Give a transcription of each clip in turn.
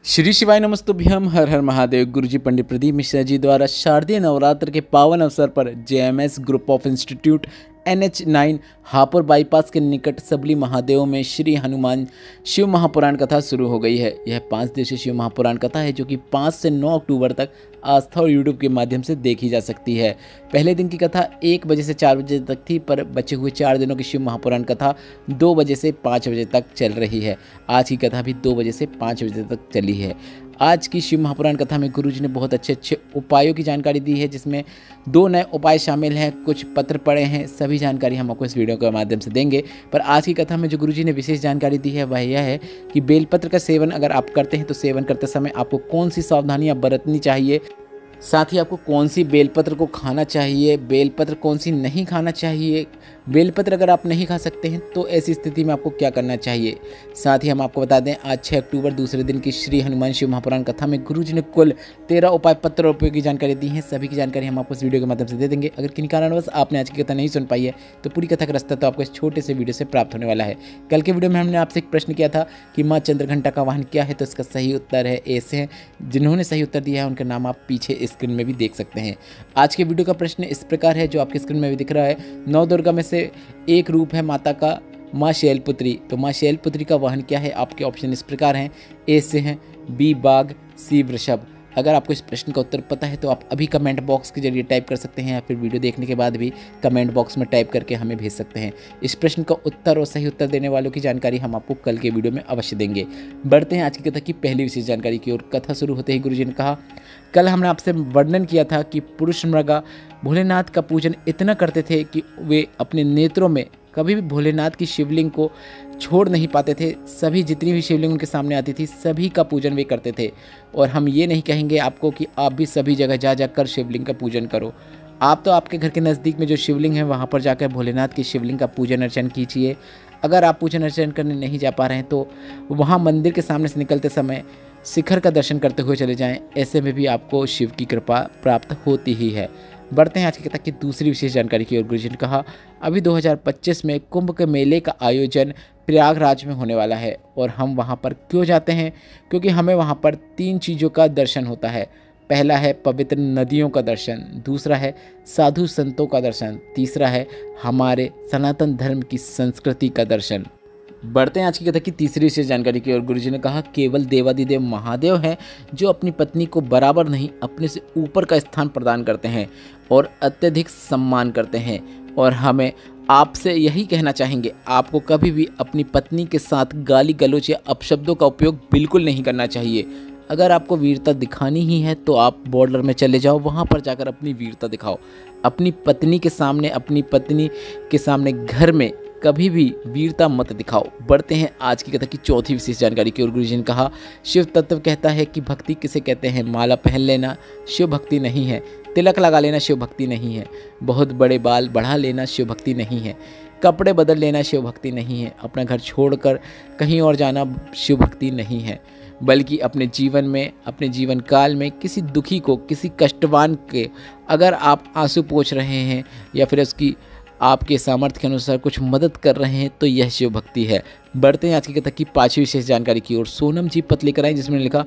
श्री शिवाय नमस्तुभ्यम हर हर महादेव। गुरुजी पंडित प्रदीप मिश्रा जी द्वारा शारदीय नवरात्र के पावन अवसर पर JMS group of institute NH9 Hapur bypass के निकट सबली महादेव में श्री हनुमान शिव महापुराण कथा शुरू हो गई है। यह 5 दिवसीय शिव महापुराण कथा है जो कि 5 से 9 अक्टूबर तक आस्था और यूट्यूब के माध्यम से देखी जा सकती है। पहले दिन की कथा 1 बजे से 4 बजे तक थी, पर बचे हुए 4 दिनों की शिव महापुराण कथा 2 बजे से 5 बजे तक चल रही है। आज की कथा भी 2 बजे से 5 बजे तक चली है। आज की शिव महापुराण कथा में गुरुजी ने बहुत अच्छे उपायों की जानकारी दी है, जिसमें 2 नए उपाय शामिल हैं, कुछ पत्र पड़े हैं। सभी जानकारी हम आपको इस वीडियो के माध्यम से देंगे। पर आज की कथा में जो गुरुजी ने विशेष जानकारी दी है वह यह है कि बेलपत्र का सेवन अगर आप करते हैं तो सेवन करते समय आपको कौन सी सावधानियां बरतनी चाहिए, साथ ही आपको कौन सी बेलपत्र को खाना चाहिए, बेलपत्र कौन सी नहीं खाना चाहिए, बेलपत्र अगर आप नहीं खा सकते हैं तो ऐसी स्थिति में आपको क्या करना चाहिए। साथ ही हम आपको बता दें, आज 6 अक्टूबर दूसरे दिन की श्री हनुमान शिव महापुराण कथा में गुरुजी ने कुल 13 उपाय पत्र और उपयोग की जानकारी दी है। सभी की जानकारी हम आपको इस वीडियो के माध्यम से दे देंगे। अगर किन्हीं कारणवश आपने आज की कथा नहीं सुन पाई है तो पूरी कथा का रास्ता तो आपको इस छोटे से वीडियो से प्राप्त होने वाला है। कल के वीडियो में हमने आपसे एक प्रश्न किया था कि माँ चंद्रघंटा का वाहन क्या है, तो इसका सही उत्तर है ऐसे हैं। जिन्होंने सही उत्तर दिया है उनका नाम आप पीछे स्क्रीन में भी देख सकते हैं। आज के वीडियो का प्रश्न इस प्रकार है, जो आपकी स्क्रीन में भी दिख रहा है। 9 दुर्गा में से एक रूप है माता का माँ शैलपुत्री, तो माँ शैलपुत्री का वाहन क्या है? आपके ऑप्शन इस प्रकार हैं, ए से हैं, बी बाघ, सी वृषभ। अगर आपको इस प्रश्न का उत्तर पता है तो आप अभी कमेंट बॉक्स के जरिए टाइप कर सकते हैं, या फिर वीडियो देखने के बाद भी कमेंट बॉक्स में टाइप करके हमें भेज सकते हैं। इस प्रश्न का उत्तर और सही उत्तर देने वालों की जानकारी हम आपको कल के वीडियो में अवश्य देंगे। बढ़ते हैं आज की कथा की पहली विशेष जानकारी की ओर। कथा शुरू होते ही गुरुजी ने कहा, कल हमने आपसे वर्णन किया था कि पुरुष मृगा भोलेनाथ का पूजन इतना करते थे कि वे अपने नेत्रों में कभी भी भोलेनाथ की शिवलिंग को छोड़ नहीं पाते थे। सभी जितनी भी शिवलिंग उनके सामने आती थी सभी का पूजन वे करते थे। और हम ये नहीं कहेंगे आपको कि आप भी सभी जगह जा जाकर शिवलिंग का पूजन करो। आप तो आपके घर के नज़दीक में जो शिवलिंग है वहाँ पर जाकर भोलेनाथ की शिवलिंग का पूजन अर्चन कीजिए। अगर आप पूजन अर्चन करने नहीं जा पा रहे हैं तो वहाँ मंदिर के सामने से निकलते समय शिखर का दर्शन करते हुए चले जाएं। ऐसे में भी आपको शिव की कृपा प्राप्त होती ही है। बढ़ते हैं आज की कथा की दूसरी विशेष जानकारी की ओर। गुरुजी ने कहा, अभी 2025 में कुंभ के मेले का आयोजन प्रयागराज में होने वाला है। और हम वहां पर क्यों जाते हैं? क्योंकि हमें वहां पर 3 चीज़ों का दर्शन होता है। पहला है पवित्र नदियों का दर्शन, दूसरा है साधु संतों का दर्शन, तीसरा है हमारे सनातन धर्म की संस्कृति का दर्शन। बढ़ते हैं आज की कथा की तीसरी विशेष जानकारी की ओर। गुरुजी ने कहा, केवल देवादिदेव महादेव हैं जो अपनी पत्नी को बराबर नहीं अपने से ऊपर का स्थान प्रदान करते हैं और अत्यधिक सम्मान करते हैं। और हमें आपसे यही कहना चाहेंगे, आपको कभी भी अपनी पत्नी के साथ गाली गलौज या अपशब्दों का उपयोग बिल्कुल नहीं करना चाहिए। अगर आपको वीरता दिखानी ही है तो आप बॉर्डर में चले जाओ, वहाँ पर जाकर अपनी वीरता दिखाओ। अपनी पत्नी के सामने घर में कभी भी वीरता मत दिखाओ। बढ़ते हैं आज की कथा की चौथी विशेष जानकारी की ओर। गुरुजी ने कहा, शिव तत्व कहता है कि भक्ति किसे कहते हैं? माला पहन लेना शिव भक्ति नहीं है, तिलक लगा लेना शिव भक्ति नहीं है, बहुत बड़े बाल बढ़ा लेना शिव भक्ति नहीं है, कपड़े बदल लेना शिव भक्ति नहीं है, अपना घर छोड़कर कहीं और जाना शिव भक्ति नहीं है, बल्कि अपने जीवन काल में किसी दुखी को, किसी कष्टवान के अगर आप आंसू पोंछ रहे हैं या फिर उसकी आपके सामर्थ्य के अनुसार कुछ मदद कर रहे हैं तो यह शिव भक्ति है। बढ़ते हैं आज की कथा की 5वीं विशेष जानकारी की ओर। सोनम जी पत्र लेकर आई, जिसमें लिखा,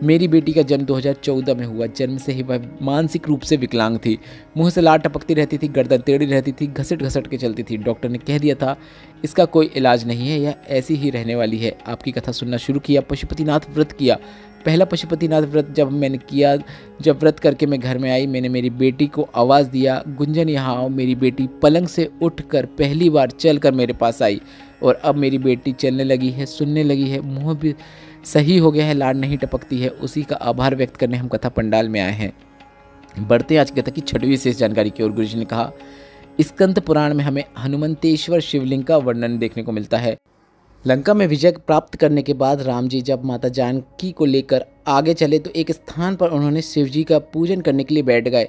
मेरी बेटी का जन्म 2014 में हुआ। जन्म से ही वह मानसिक रूप से विकलांग थी। मुंह से लार टपकती रहती थी, गर्दन टेढ़ी रहती थी, घसट घसट के चलती थी। डॉक्टर ने कह दिया था इसका कोई इलाज नहीं है, यह ऐसी ही रहने वाली है। आपकी कथा सुनना शुरू किया, पशुपतिनाथ व्रत किया। पहला पशुपतिनाथ व्रत जब मैंने किया, जब व्रत करके मैं घर में आई, मैंने मेरी बेटी को आवाज़ दिया, गुंजन यहाँ आओ। मेरी बेटी पलंग से उठकर पहली बार चलकर मेरे पास आई और अब मेरी बेटी चलने लगी है, सुनने लगी है, मुंह भी सही हो गया है, लार नहीं टपकती है। उसी का आभार व्यक्त करने हम कथा पंडाल में आए हैं। बढ़ते आज की कथा की 6वीं विशेष जानकारी की ओर। गुरुजी ने कहा, स्कंद पुराण में हमें हनुमंतेश्वर शिवलिंग का वर्णन देखने को मिलता है। लंका में विजय प्राप्त करने के बाद राम जी जब माता जानकी को लेकर आगे चले तो एक स्थान पर उन्होंने शिव जी का पूजन करने के लिए बैठ गए।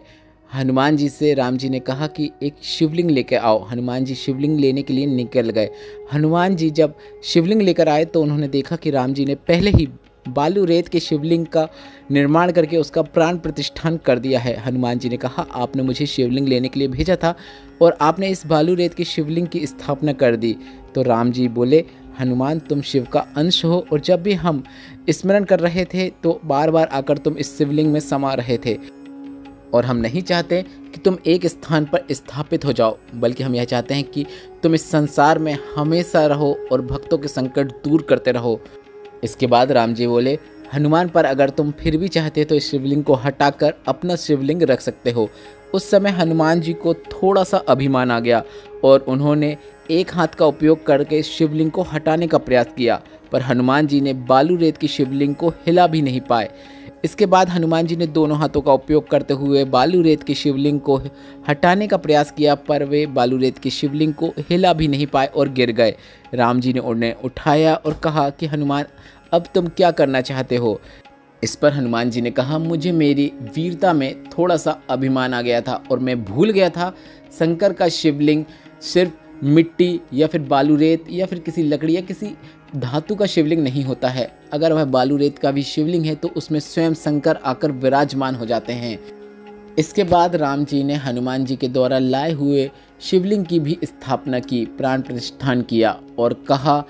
हनुमान जी से राम जी ने कहा कि एक शिवलिंग लेकर आओ। हनुमान जी शिवलिंग लेने के लिए निकल गए। हनुमान जी जब शिवलिंग लेकर आए तो उन्होंने देखा कि राम जी ने पहले ही बालू रेत के शिवलिंग का निर्माण करके उसका प्राण प्रतिष्ठान कर दिया है। हनुमान जी ने कहा, आपने मुझे शिवलिंग लेने के लिए भेजा था और आपने इस बालू रेत की शिवलिंग की स्थापना कर दी। तो राम जी बोले, हनुमान तुम शिव का अंश हो और जब भी हम स्मरण कर रहे थे तो बार बार आकर तुम इस शिवलिंग में समा रहे थे और हम नहीं चाहते कि तुम एक स्थान पर स्थापित हो जाओ, बल्कि हम यह चाहते हैं कि तुम इस संसार में हमेशा रहो और भक्तों के संकट दूर करते रहो। इसके बाद राम जी बोले, हनुमान पर अगर तुम फिर भी चाहते तो इस शिवलिंग को हटाकर अपना शिवलिंग रख सकते हो। उस समय हनुमान जी को थोड़ा सा अभिमान आ गया और उन्होंने एक हाथ का उपयोग करके शिवलिंग को हटाने का प्रयास किया, पर हनुमान जी ने बालू रेत की शिवलिंग को हिला भी नहीं पाए। इसके बाद हनुमान जी ने दोनों हाथों का उपयोग करते हुए बालू रेत की शिवलिंग को हटाने का प्रयास किया, पर वे बालू रेत की शिवलिंग को हिला भी नहीं पाए और गिर गए। राम जी ने उन्हें उठाया और कहा कि हनुमान, अब तुम क्या करना चाहते हो? इस पर हनुमान जी ने कहा, मुझे मेरी वीरता में थोड़ा सा अभिमान आ गया था और मैं भूल गया था शंकर का शिवलिंग सिर्फ मिट्टी या फिर बालू रेत या फिर किसी लकड़ी या किसी धातु का शिवलिंग नहीं होता है। अगर वह बालू रेत का भी शिवलिंग है तो उसमें स्वयं शंकर आकर विराजमान हो जाते हैं। इसके बाद राम जी ने हनुमान जी के द्वारा लाए हुए शिवलिंग की भी स्थापना की, प्राण प्रतिष्ठान किया और कहा,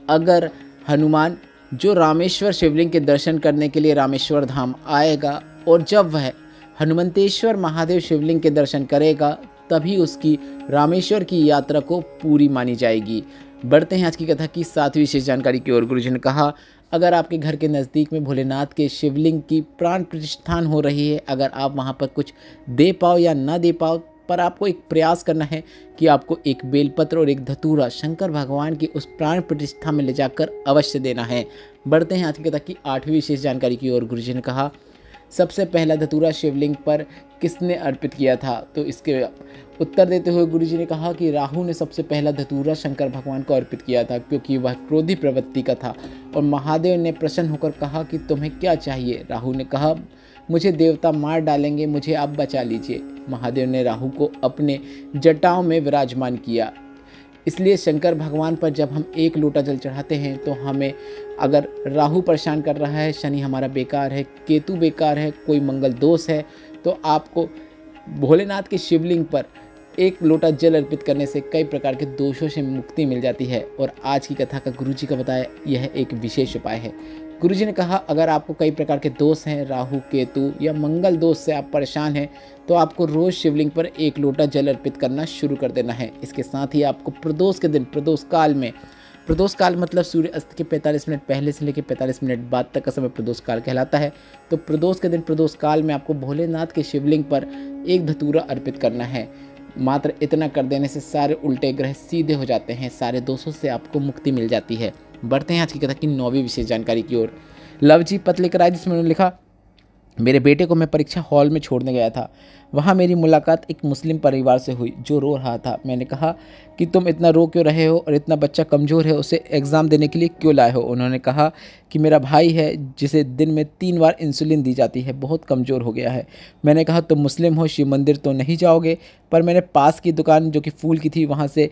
अगर हनुमान जो रामेश्वर शिवलिंग के दर्शन करने के लिए रामेश्वर धाम आएगा और जब वह हनुमंतेश्वर महादेव शिवलिंग के दर्शन करेगा तभी उसकी रामेश्वर की यात्रा को पूरी मानी जाएगी। बढ़ते हैं आज की कथा की 7वीं विशेष जानकारी की ओर। गुरुजी ने कहा, अगर आपके घर के नज़दीक में भोलेनाथ के शिवलिंग की प्राण प्रतिष्ठान हो रही है, अगर आप वहां पर कुछ दे पाओ या ना दे पाओ, पर आपको एक प्रयास करना है कि आपको एक बेलपत्र और एक धतूरा शंकर भगवान की उस प्राण प्रतिष्ठा में ले जाकर अवश्य देना है। बढ़ते हैं आज की कथा की 8वीं विशेष जानकारी की ओर। गुरुजी ने कहा, सबसे पहला धतूरा शिवलिंग पर किसने अर्पित किया था? तो इसके उत्तर देते हुए गुरुजी ने कहा कि राहु ने सबसे पहला धतूरा शंकर भगवान को अर्पित किया था, क्योंकि वह क्रोधी प्रवृत्ति का था और महादेव ने प्रसन्न होकर कहा कि तुम्हें क्या चाहिए? राहु ने कहा, मुझे देवता मार डालेंगे, मुझे आप बचा लीजिए। महादेव ने राहु को अपने जटाओं में विराजमान किया। इसलिए शंकर भगवान पर जब हम एक लोटा जल चढ़ाते हैं तो हमें, अगर राहु परेशान कर रहा है, शनि हमारा बेकार है, केतु बेकार है, कोई मंगल दोष है, तो आपको भोलेनाथ के शिवलिंग पर एक लोटा जल अर्पित करने से कई प्रकार के दोषों से मुक्ति मिल जाती है। और आज की कथा का गुरुजी का बताया यह एक विशेष उपाय है। गुरुजी ने कहा, अगर आपको कई प्रकार के दोष हैं, राहु केतु या मंगल दोष से आप परेशान हैं, तो आपको रोज़ शिवलिंग पर एक लोटा जल अर्पित करना शुरू कर देना है। इसके साथ ही आपको प्रदोष के दिन, प्रदोष काल में, प्रदोष काल मतलब सूर्य अस्त के 45 मिनट पहले से लेकर 45 मिनट बाद तक का समय प्रदोष काल कहलाता है। तो प्रदोष के दिन, प्रदोष काल में आपको भोलेनाथ के शिवलिंग पर एक धतूरा अर्पित करना है। मात्र इतना कर देने से सारे उल्टे ग्रह सीधे हो जाते हैं, सारे दोषों से आपको मुक्ति मिल जाती है। बढ़ते हैं आज की कथा की 9वीं विशेष जानकारी की ओर। लव जी पत्र लेकर आए, जिसमें उन्होंने लिखा, मेरे बेटे को मैं परीक्षा हॉल में छोड़ने गया था। वहाँ मेरी मुलाकात एक मुस्लिम परिवार से हुई जो रो रहा था। मैंने कहा कि तुम इतना रो क्यों रहे हो और इतना बच्चा कमज़ोर है, उसे एग्ज़ाम देने के लिए क्यों लाए हो? उन्होंने कहा कि मेरा भाई है जिसे दिन में 3 बार इंसुलिन दी जाती है, बहुत कमज़ोर हो गया है। मैंने कहा, तुम मुस्लिम हो, शिव मंदिर तो नहीं जाओगे? पर मैंने पास की दुकान जो कि फूल की थी वहाँ से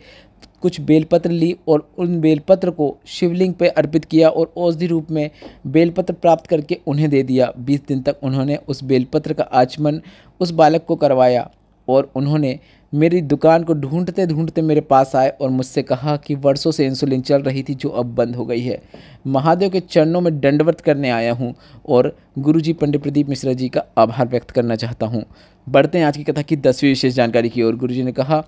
कुछ बेलपत्र ली और उन बेलपत्र को शिवलिंग पे अर्पित किया और औषधि रूप में बेलपत्र प्राप्त करके उन्हें दे दिया। 20 दिन तक उन्होंने उस बेलपत्र का आचमन उस बालक को करवाया और उन्होंने मेरी दुकान को ढूंढते ढूंढते मेरे पास आए और मुझसे कहा कि वर्षों से इंसुलिन चल रही थी जो अब बंद हो गई है। महादेव के चरणों में दंडवत करने आया हूँ और गुरुजी पंडित प्रदीप मिश्रा जी का आभार व्यक्त करना चाहता हूँ। बढ़ते हैं आज की कथा की 10वीं विशेष जानकारी की ओर। गुरुजी ने कहा,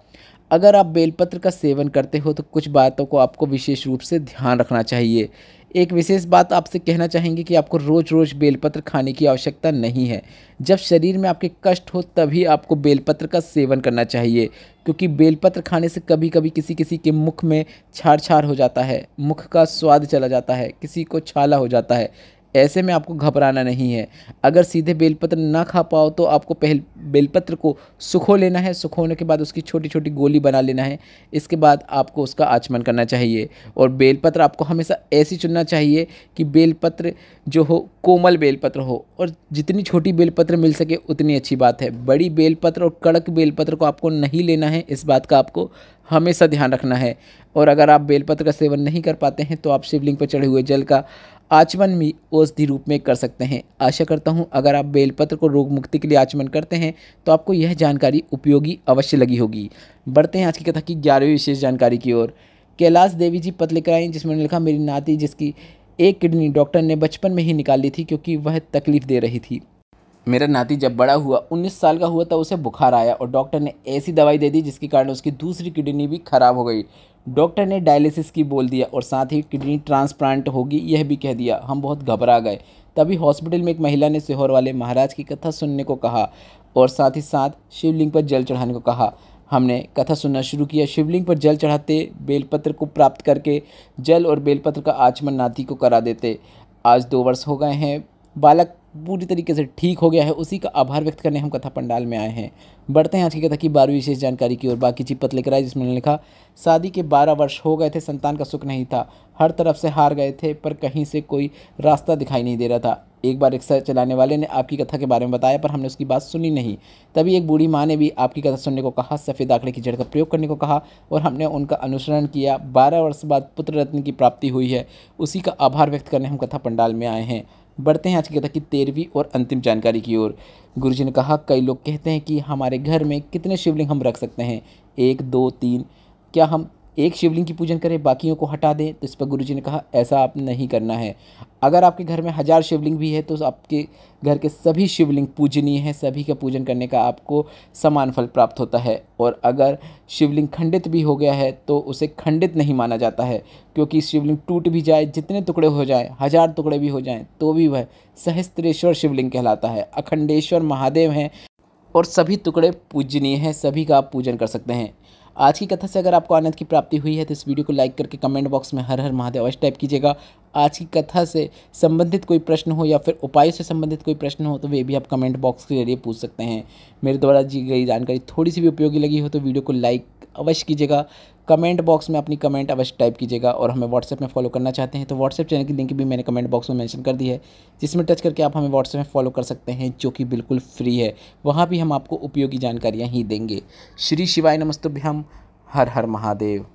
अगर आप बेलपत्र का सेवन करते हो तो कुछ बातों को आपको विशेष रूप से ध्यान रखना चाहिए। एक विशेष बात आपसे कहना चाहेंगे कि आपको रोज़ रोज़ बेलपत्र खाने की आवश्यकता नहीं है। जब शरीर में आपके कष्ट हो तभी आपको बेलपत्र का सेवन करना चाहिए, क्योंकि बेलपत्र खाने से कभी कभी किसी किसी के मुख में छार छार हो जाता है, मुख का स्वाद चला जाता है, किसी को छाला हो जाता है। ऐसे में आपको घबराना नहीं है। अगर सीधे बेलपत्र ना खा पाओ तो आपको पहले बेलपत्र को सुखो लेना है, सुखोने के बाद उसकी छोटी छोटी गोली बना लेना है। इसके बाद आपको उसका आचमन करना चाहिए और बेलपत्र आपको हमेशा ऐसी चुनना चाहिए कि बेलपत्र जो हो कोमल बेलपत्र हो, और जितनी छोटी बेलपत्र मिल सके उतनी अच्छी बात है। बड़ी बेलपत्र और कड़क बेलपत्र को आपको नहीं लेना है, इस बात का आपको हमेशा ध्यान रखना है। और अगर आप बेलपत्र का सेवन नहीं कर पाते हैं तो आप शिवलिंग पर चढ़े हुए जल का आचमन भी औषधि रूप में कर सकते हैं। आशा करता हूं अगर आप बेलपत्र को रोग मुक्ति के लिए आचमन करते हैं तो आपको यह जानकारी उपयोगी अवश्य लगी होगी। बढ़ते हैं आज की कथा की 11वीं विशेष जानकारी की ओर। कैलाश देवी जी पत्र लेकर आई जिसमें उन्होंने लिखा, मेरी नाती जिसकी एक किडनी डॉक्टर ने बचपन में ही निकाल ली थी क्योंकि वह तकलीफ दे रही थी। मेरा नाती जब बड़ा हुआ 19 साल का हुआ तब उसे बुखार आया और डॉक्टर ने ऐसी दवाई दे दी जिसके कारण उसकी दूसरी किडनी भी खराब हो गई। डॉक्टर ने डायलिसिस की बोल दिया और साथ ही किडनी ट्रांसप्लांट होगी यह भी कह दिया। हम बहुत घबरा गए। तभी हॉस्पिटल में एक महिला ने सीहोर वाले महाराज की कथा सुनने को कहा और साथ ही साथ शिवलिंग पर जल चढ़ाने को कहा। हमने कथा सुनना शुरू किया। शिवलिंग पर जल चढ़ाते, बेलपत्र को प्राप्त करके जल और बेलपत्र का आचमन नाती को करा देते। आज 2 वर्ष हो गए हैं, बालक पूरी तरीके से ठीक हो गया है। उसी का आभार व्यक्त करने हम कथा पंडाल में आए हैं। बढ़ते हैं आज की कथा की 12वीं विशेष जानकारी की ओर। बाकी जी पत्र लेकर आए जिसमें उन्होंने लिखा, शादी के 12 वर्ष हो गए थे, संतान का सुख नहीं था। हर तरफ से हार गए थे पर कहीं से कोई रास्ता दिखाई नहीं दे रहा था। एक बार रिक्शा चलाने वाले ने आपकी कथा के बारे में बताया पर हमने उसकी बात सुनी नहीं। तभी एक बूढ़ी माँ ने भी आपकी कथा सुनने को कहा, सफ़ेद आंकड़े की जड़ का प्रयोग करने को कहा और हमने उनका अनुसरण किया। 12 वर्ष बाद पुत्र रत्न की प्राप्ति हुई है। उसी का आभार व्यक्त करने हम कथा पंडाल में आए हैं। बढ़ते हैं आज की कथा की 13वीं और अंतिम जानकारी की ओर। गुरुजी ने कहा, कई लोग कहते हैं कि हमारे घर में कितने शिवलिंग हम रख सकते हैं, 1, 2, 3। क्या हम एक शिवलिंग की पूजन करें, बाकियों को हटा दें? तो इस पर गुरुजी ने कहा, ऐसा आप नहीं करना है। अगर आपके घर में 1000 शिवलिंग भी है तो आपके घर के सभी शिवलिंग पूजनीय हैं। सभी का पूजन करने का आपको समान फल प्राप्त होता है। और अगर शिवलिंग खंडित भी हो गया है तो उसे खंडित नहीं माना जाता है, क्योंकि शिवलिंग टूट भी जाए, जितने टुकड़े हो जाएं, 1000 टुकड़े भी हो जाएं, तो भी वह सहस्त्रेश्वर शिवलिंग कहलाता है। अखंडेश्वर महादेव हैं और सभी टुकड़े पूजनीय हैं, सभी का आप पूजन कर सकते हैं। आज की कथा से अगर आपको आनंद की प्राप्ति हुई है तो इस वीडियो को लाइक करके कमेंट बॉक्स में हर हर महादेव अवश्य टाइप कीजिएगा। आज की कथा से संबंधित कोई प्रश्न हो या फिर उपाय से संबंधित कोई प्रश्न हो तो वे भी आप कमेंट बॉक्स के जरिए पूछ सकते हैं। मेरे द्वारा दी गई जानकारी थोड़ी सी भी उपयोगी लगी हो तो वीडियो को लाइक अवश्य कीजिएगा, कमेंट बॉक्स में अपनी कमेंट अवश्य टाइप कीजिएगा। और हमें व्हाट्सएप में फॉलो करना चाहते हैं तो व्हाट्सएप चैनल की लिंक भी मैंने कमेंट बॉक्स में मेंशन कर दी है, जिसमें टच करके आप हमें व्हाट्सएप में फॉलो कर सकते हैं, जो कि बिल्कुल फ्री है। वहाँ भी हम आपको उपयोगी जानकारियाँ ही देंगे। श्री शिवाय नमस्तुभ्यम। हर हर महादेव।